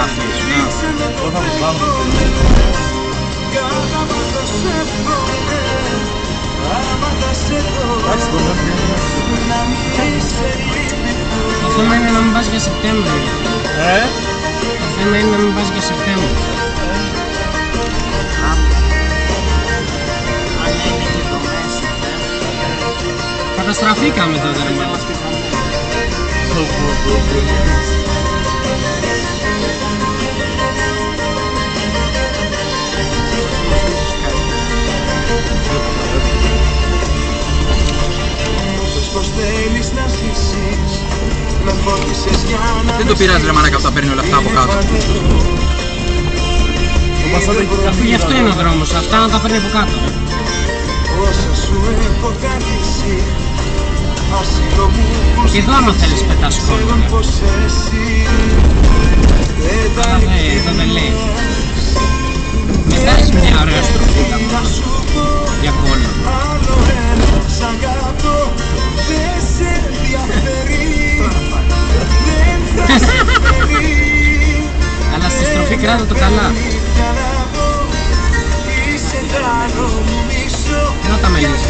γράφεις. Πώς θα το κάνω. Εντάξει, το θέμα είναι να μην πας για Σεπτέμβριο. Το θέμα είναι να μην πας για Σεπτέμβριο. Καταστραφήκαμε τότε ρε μάλλον. Δεν το πειράζει ρε μαλάκα που τα παίρνει όλα αυτά από κάτω. Αφού γι' αυτό είναι ο δρόμος, αυτά να τα παίρνει από κάτω. Και εδώ άμα θέλεις πετάς κόλλο. Αλλά δεν λέει. Μετά έχει μια ωραία στροφούλα για κόλλο. Αλλά στη στροφή κράτα το καλά. Να τα μελείς.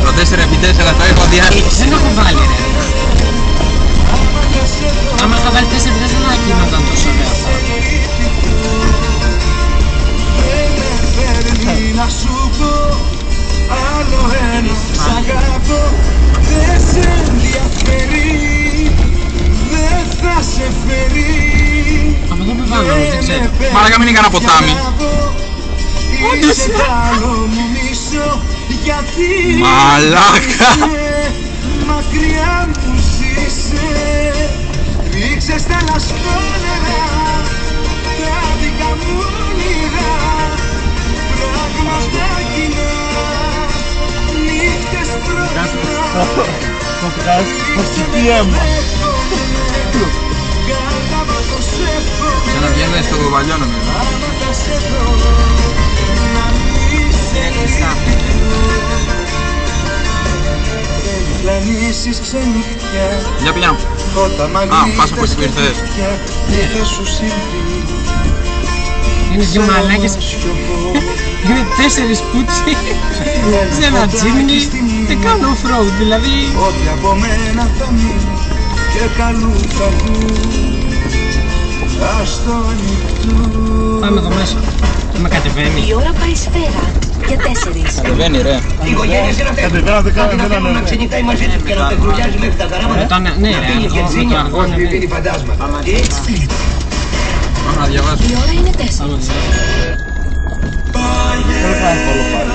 Το 4x4 το έχω διάλυση. Δεν έχω βάλει ρε. Άμα είχα βάλει 4x4 δεν θα κοίνονταν τόσο ωραία αυτά. Να σου πω άλλο ένα σ' αγάπω. Δεν σε ενδιαφέρει, δεν θα σε φέρει. Από εδώ που πάμε όμως δεν ξέρω. Μαλάκα μην είναι κανένα ποτάμι. Όντως μαλάκα. Μακριά μου ζήσε. Ρίξε στα λασπόνερα τα δικά μου όνειρα. Πράγματα κοινά, νύχτες πρωινά. Θα το κάνεις πως αίμα. Σαν να βγαίνεις στο παλιό νομίζω. Για πηγαίνω. Πας από εκεί που ήρθες. Είναι δύο μαλάκες. Είναι 4 πούτσι σε ένα τζίμνι. Δεν κάνω off-road δηλαδή. Ό,τι από μένα θα μείνει και καλού θα βγουν. Ας το ανοιχτού. Πάμε εδώ μέσα. Με κατεβαίνει. Η ώρα πάει σφαίρα για 4. Κατεβαίνει ρε. Η οικογένεια είναι αυτή. Κατεβαίνατε κανένα να ξενυχτάει μαζί του και να πετρουλιάζει μέχρι τα καράματα. Ναι ρε, το αργό είναι. Δίνει φαντάσματα. Έτσι. Πάμε να διαβάσω. Η ώρα είναι 4. Δεν κάνει πολύ πάλι.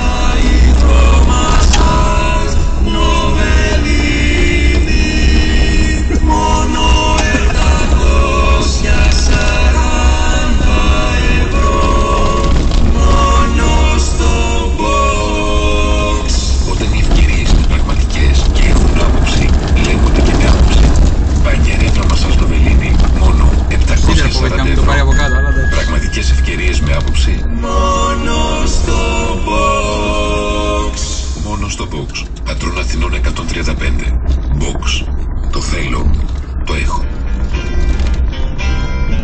Όταν οι ευκαιρίες είναι πραγματικές και έχουν άποψη, λέγονται και με άποψη. Μπανιερέτρα μασάζ Νοβελίνη, μόνο 740 ευρώ. Πραγματικές ευκαιρίες με άποψη. Μόνο στο Box. Μόνο στο Box. Πατρών Αθηνών 135. Box. Το θέλω. Το έχω.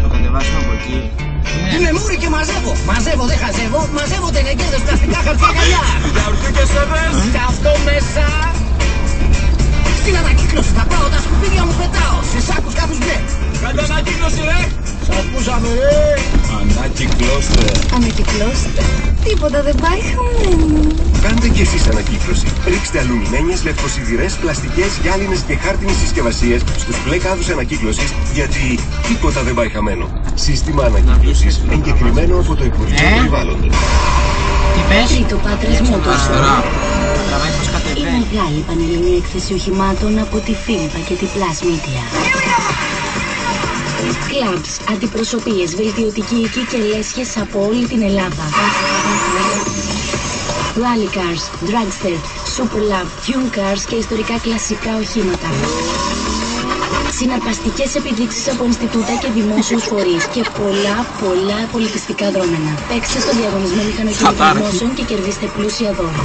Το κατεβάσουμε από εκεί. Είμαι μούρι και μαζεύω. Μαζεύω, δεν χαζεύω. Μαζεύω τενεκέδες, πλαστικά χαρτιά γυαλιά. Γιαουρτί και σεβές. Και αυτό μέσα. Στην ανακύκλωση θα πάω, τα σκουπίδια μου πετάω. Σε σάκους κάποιους μπλε. Κάντε ανακύκλωση ρε. Σ' ακούσαμε ρε. Ανακυκλώστε. Ανακυκλώστε. Τίποτα δεν πάει χαμένο. Κάντε κι εσείς ανακύκλωση. Ρίξτε αλουμινένιες, λευκοσιδηρές, πλαστικές, γυάλινες και χάρτινες συσκευασίες στους μπλε κάδους ανακύκλωσης, γιατί τίποτα δεν πάει χαμένο. Σύστημα ανακύκλωσης εγκεκριμένο από το Υπουργείο Περιβάλλοντος. Τι πες? Τρίτο Πάτρας Motors. Αριστερά. Τραβάει πως Η κατεβαίνει. μεγάλη πανελληνία έκθεση οχημάτων από τη Φίλιππα και τη Plus Media. Κλαμπς, αντιπροσωπείες, βελτιωτικοί οίκοι και λέσχες από όλη την Ελλάδα. rally cars, dragster, super love, tune cars και ιστορικά κλασικά οχήματα. Συναρπαστικές επιδείξεις από Ινστιτούτα και δημόσιους φορείς και πολλά πολιτιστικά δρόμενα. Παίξτε στο διαγωνισμό μηχανοκίνητων γνώσεων και κερδίστε πλούσια δώρα.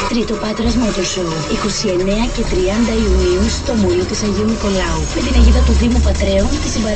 Τρίτο Πάτρας Motor Show, 29 και 30 Ιουνίου στο Μούλο της Αγίου Νικολάου, με την αιγίδα του Δήμου Πατρέων, τη συμπαραγωγή